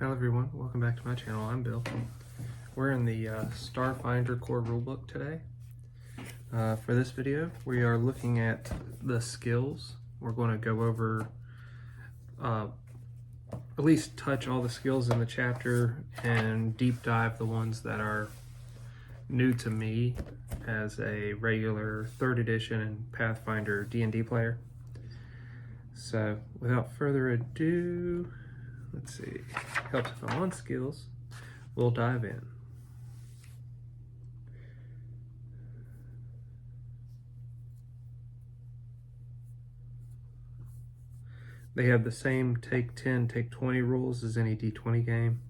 Hello everyone, welcome back to my channel. I'm Bill. We're in the Starfinder core rulebook today. For this video, we are looking at the skills. We're going to go over, at least touch all the skills in the chapter and deep dive the ones that are new to me as a regular 3rd edition and Pathfinder D&D player. So without further ado, let's see, helps if I'm on skills. We'll dive in. They have the same take 10, take 20 rules as any D20 game.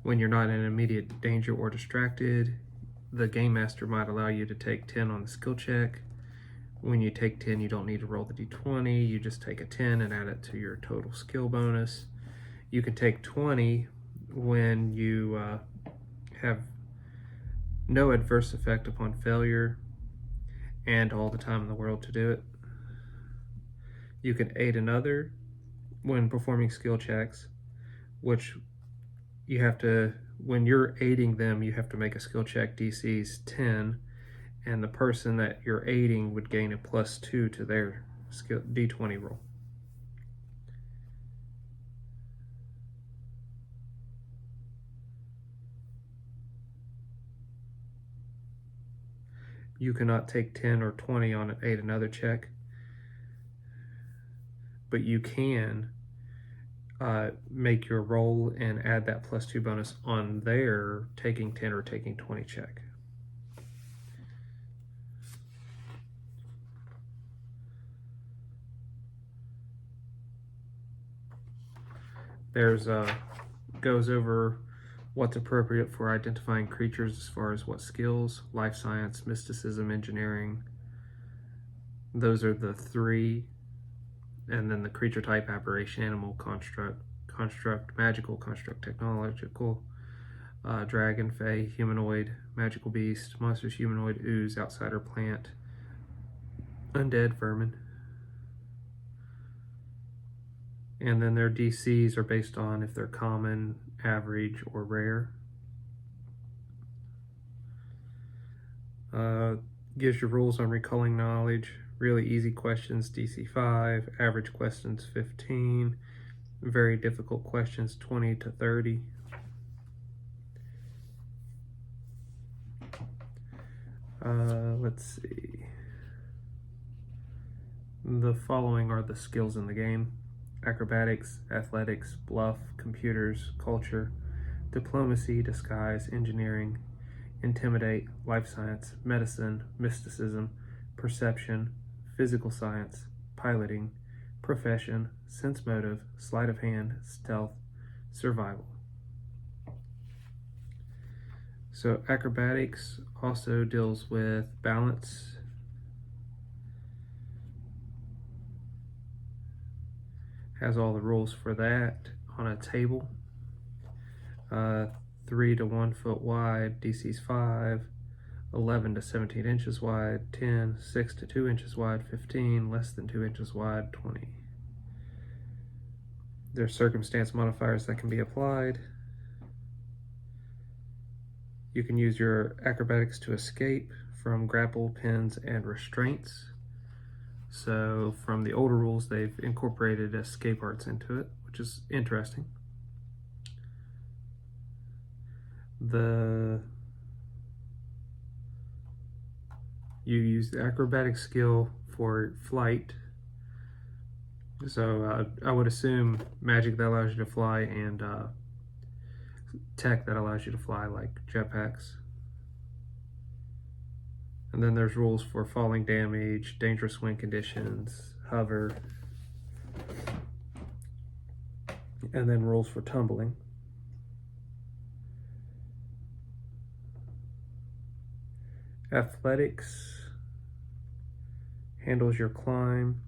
When you're not in immediate danger or distracted, the game master might allow you to take 10 on the skill check. When you take 10, you don't need to roll the D20, you just take a 10 and add it to your total skill bonus. You can take 20 when you have no adverse effect upon failure and all the time in the world to do it. You can aid another when performing skill checks, which you have to, when you're aiding them, you have to make a skill check DC's 10, and the person that you're aiding would gain a +2 to their skill D20 roll. You cannot take 10 or 20 on an aid another check, but you can make your roll and add that +2 bonus on their taking 10 or taking 20 check. There's goes over what's appropriate for identifying creatures as far as what skills: life science, mysticism, engineering. Those are the 3. And then the creature type: aberration, animal, construct, magical, construct, technological, dragon, fae, humanoid, magical beast, monsters, humanoid, ooze, outsider, plant, undead, vermin. And then their DCs are based on if they're common, average, or rare. Gives you rules on recalling knowledge. Really easy questions, DC 5, average questions 15, very difficult questions 20 to 30. Let's see. The following are the skills in the game: acrobatics, athletics, bluff, computers, culture, diplomacy, disguise, engineering, intimidate, life science, medicine, mysticism, perception, physical science, piloting, profession, sense motive, sleight of hand, stealth, survival. So acrobatics also deals with balance, has all the rules for that on a table. 3 to 1 foot wide, DC's 5, 11 to 17 inches wide, 10, 6 to 2 inches wide, 15, less than 2 inches wide, 20. There's circumstance modifiers that can be applied. You can use your acrobatics to escape from grapple, pins, and restraints. So from the older rules, they've incorporated escape arts into it, which is interesting. You use the acrobatic skill for flight. So I would assume magic that allows you to fly and tech that allows you to fly, like jetpacks. And then there's rules for falling damage, dangerous wind conditions, hover, and then rules for tumbling. Athletics handles your climb,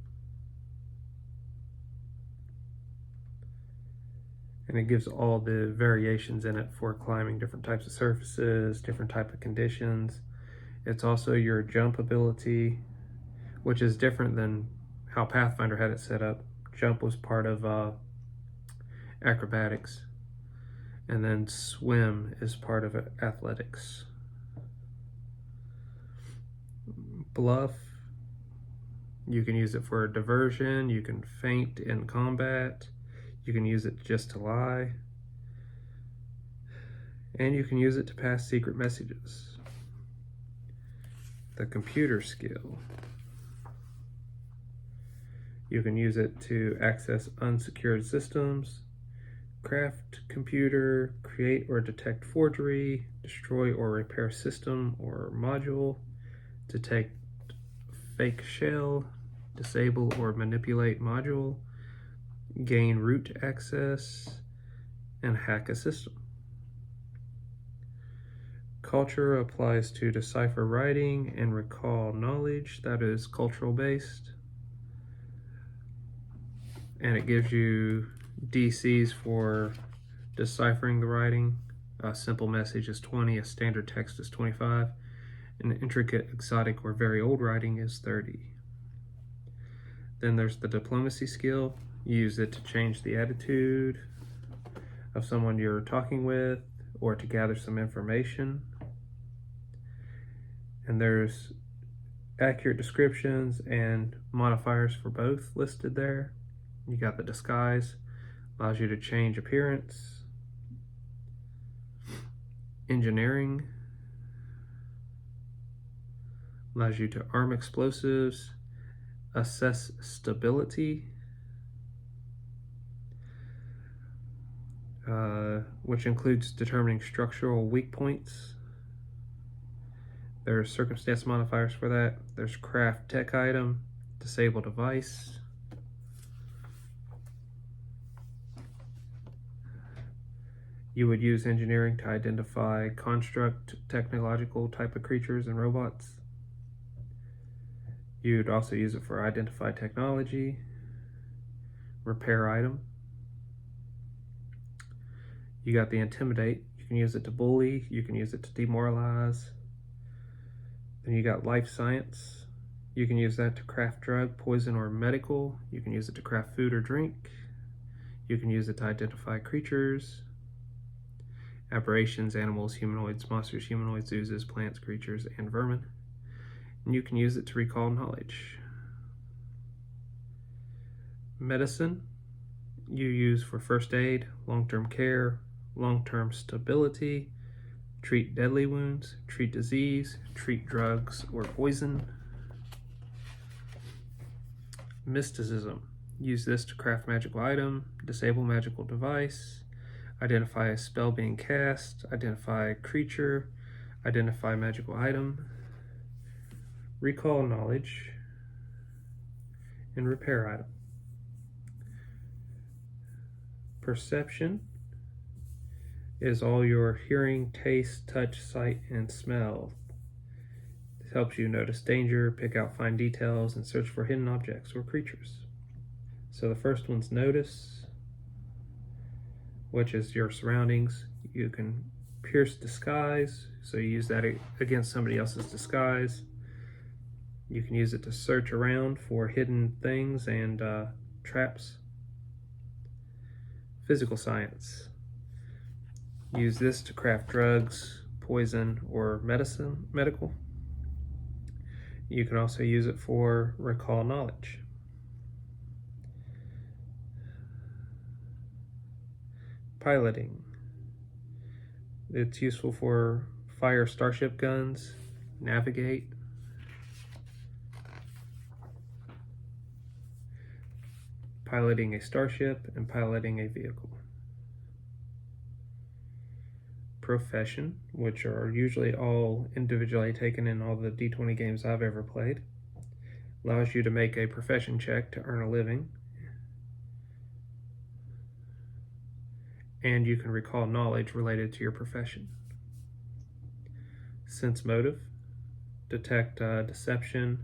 and it gives all the variations in it for climbing different types of surfaces, different type of conditions. It's also your jump ability, which is different than how Pathfinder had it set up. Jump was part of acrobatics. And then swim is part of athletics. Bluff, you can use it for diversion, you can feint in combat, you can use it just to lie, and you can use it to pass secret messages. The computer skill, you can use it to access unsecured systems, craft computer, create or detect forgery, destroy or repair system or module, detect fake shell, disable or manipulate module, gain root access, and hack a system. Culture applies to decipher writing and recall knowledge that is cultural based. And it gives you DCs for deciphering the writing. A simple message is 20, a standard text is 25, and intricate, exotic, or very old writing is 30. Then there's the diplomacy skill. You use it to change the attitude of someone you're talking with or to gather some information. And there's accurate descriptions and modifiers for both listed there. You got the disguise, allows you to change appearance. Engineering allows you to arm explosives, assess stability, which includes determining structural weak points. There's circumstance modifiers for that. There's craft tech item, disable device. You would use engineering to identify construct, technological type of creatures and robots. You'd also use it for identify technology, repair item. You got the intimidate. You can use it to bully. You can use it to demoralize. Then you got life science. You can use that to craft drug, poison, or medical. You can use it to craft food or drink. You can use it to identify creatures, aberrations, animals, humanoids, monsters, humanoids, oozes, plants, creatures, and vermin. And you can use it to recall knowledge. Medicine, you use for first aid, long-term care, long-term stability, treat deadly wounds, treat disease, treat drugs or poison. Mysticism, use this to craft magical item, disable magical device, identify a spell being cast, identify a creature, identify magical item, recall knowledge, and repair item. Perception is all your hearing, taste, touch, sight, and smell. This helps you notice danger, pick out fine details, and search for hidden objects or creatures. So the first one's notice, which is your surroundings. You can pierce disguise, so you use that against somebody else's disguise. You can use it to search around for hidden things and traps. Physical science. Use this to craft drugs, poison, or medical. You can also use it for recall knowledge. Piloting. It's useful for fire starship guns, navigate. Piloting a starship and piloting a vehicle. Profession, which are usually all individually taken in all the D20 games I've ever played, allows you to make a profession check to earn a living, and you can recall knowledge related to your profession. Sense motive, detect deception,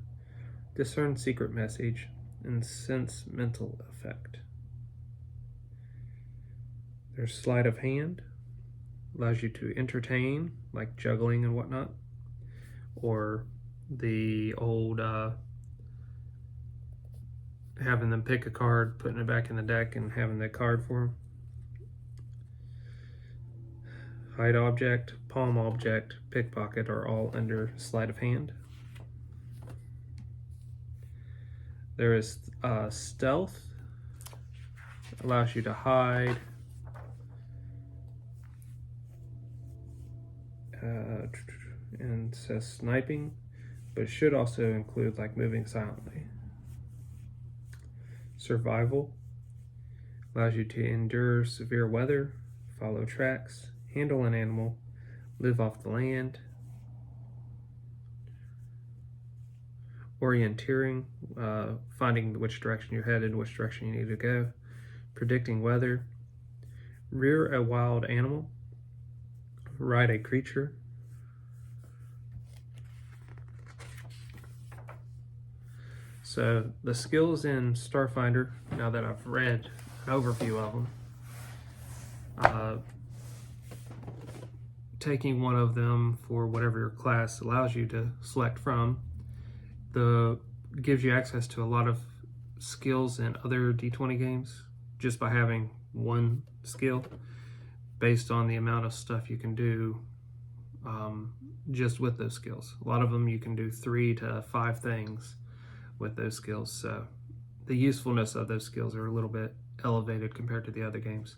discern secret message, and sense mental effect. There's sleight of hand, allows you to entertain, like juggling and whatnot, or the old having them pick a card, putting it back in the deck, and having the card for them. Hide object, palm object, pickpocket are all under sleight of hand. There is stealth, allows you to hide. And says sniping, but it should also include like moving silently. Survival allows you to endure severe weather, follow tracks, handle an animal, live off the land. Orienteering, finding which direction you're headed, which direction you need to go. Predicting weather. Rear a wild animal. Ride a creature. So the skills in Starfinder, now that I've read an overview of them, taking one of them for whatever your class allows you to select from, gives you access to a lot of skills in other D20 games just by having one skill based on the amount of stuff you can do just with those skills. A lot of them you can do 3 to 5 things with those skills, so the usefulness of those skills are a little bit elevated compared to the other games.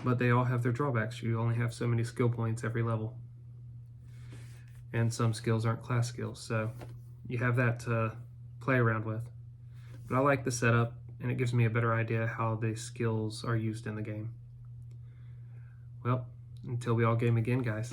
But they all have their drawbacks. You only have so many skill points every level, and some skills aren't class skills, so you have that to play around with. But I like the setup, and it gives me a better idea how the skills are used in the game. Well, until we all game again, guys.